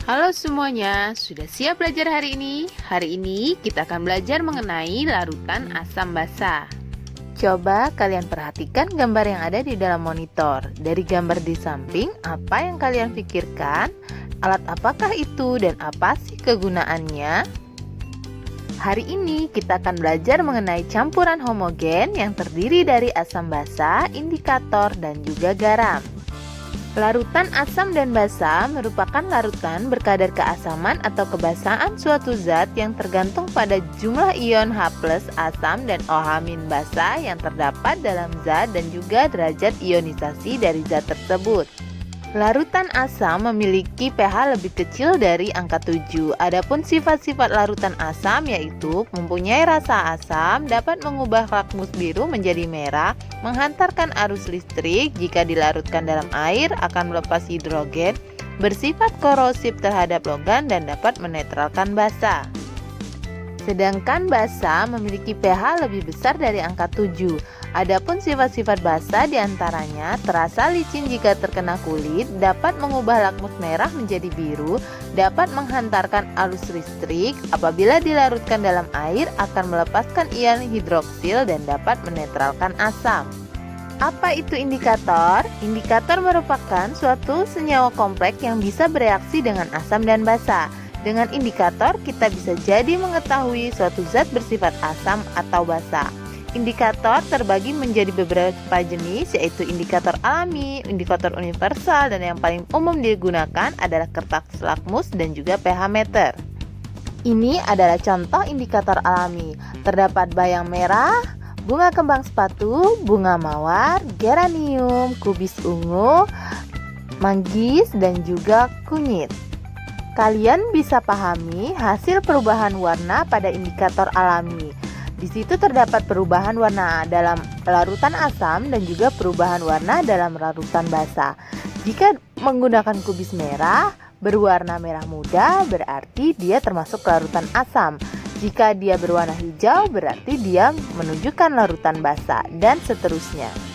Halo semuanya, sudah siap belajar hari ini? Hari ini kita akan belajar mengenai larutan asam basa. Coba kalian perhatikan gambar yang ada di dalam monitor. Dari gambar di samping, apa yang kalian pikirkan? Alat apakah itu dan apa sih kegunaannya? Hari ini kita akan belajar mengenai campuran homogen yang terdiri dari asam basa, indikator, dan juga garam. Larutan asam dan basa merupakan larutan berkadar keasaman atau kebasaan suatu zat yang tergantung pada jumlah ion H+ asam dan OH- basa yang terdapat dalam zat dan juga derajat ionisasi dari zat tersebut. Larutan asam memiliki pH lebih kecil dari angka 7. Adapun sifat-sifat larutan asam yaitu mempunyai rasa asam, dapat mengubah lakmus biru menjadi merah, menghantarkan arus listrik, jika dilarutkan dalam air akan melepas hidrogen, bersifat korosif terhadap logam dan dapat menetralkan basa. Sedangkan basa memiliki pH lebih besar dari angka 7. Adapun sifat-sifat basa diantaranya terasa licin jika terkena kulit, dapat mengubah lakmus merah menjadi biru, dapat menghantarkan arus listrik, apabila dilarutkan dalam air akan melepaskan ion hidroksil dan dapat menetralkan asam. Apa itu indikator? Indikator merupakan suatu senyawa kompleks yang bisa bereaksi dengan asam dan basa. Dengan indikator, kita bisa jadi mengetahui suatu zat bersifat asam atau basa. Indikator terbagi menjadi beberapa jenis, yaitu indikator alami, indikator universal, dan yang paling umum digunakan adalah kertas lakmus dan juga pH meter. Ini adalah contoh indikator alami. Terdapat bayang merah, bunga kembang sepatu, bunga mawar, geranium, kubis ungu, manggis, dan juga kunyit. Kalian bisa pahami hasil perubahan warna pada indikator alami. Di situ terdapat perubahan warna dalam larutan asam dan juga perubahan warna dalam larutan basa. Jika menggunakan kubis merah berwarna merah muda, berarti dia termasuk larutan asam. Jika dia berwarna hijau, berarti dia menunjukkan larutan basa, dan seterusnya.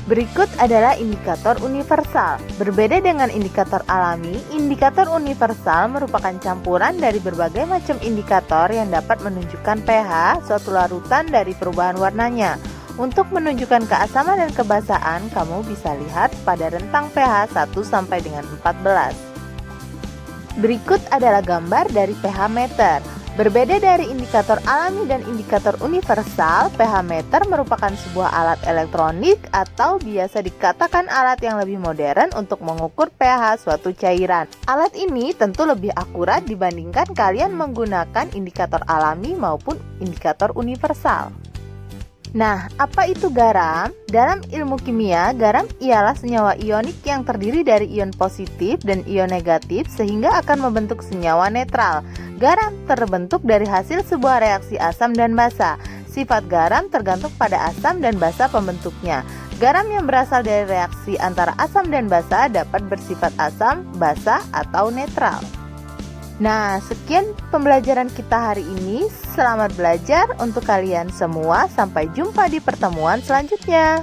Berikut adalah indikator universal. Berbeda dengan indikator alami, indikator universal merupakan campuran dari berbagai macam indikator yang dapat menunjukkan pH suatu larutan dari perubahan warnanya. Untuk menunjukkan keasaman dan kebasaan, kamu bisa lihat pada rentang pH 1 sampai dengan 14. Berikut adalah gambar dari pH meter. Berbeda dari indikator alami dan indikator universal, pH meter merupakan sebuah alat elektronik atau biasa dikatakan alat yang lebih modern untuk mengukur pH suatu cairan. Alat ini tentu lebih akurat dibandingkan kalian menggunakan indikator alami maupun indikator universal. Nah, apa itu garam? Dalam ilmu kimia, garam ialah senyawa ionik yang terdiri dari ion positif dan ion negatif sehingga akan membentuk senyawa netral. Garam terbentuk dari hasil sebuah reaksi asam dan basa. Sifat garam tergantung pada asam dan basa pembentuknya. Garam yang berasal dari reaksi antara asam dan basa dapat bersifat asam, basa, atau netral. Nah, sekian pembelajaran kita hari ini. Selamat belajar untuk kalian semua. Sampai jumpa di pertemuan selanjutnya.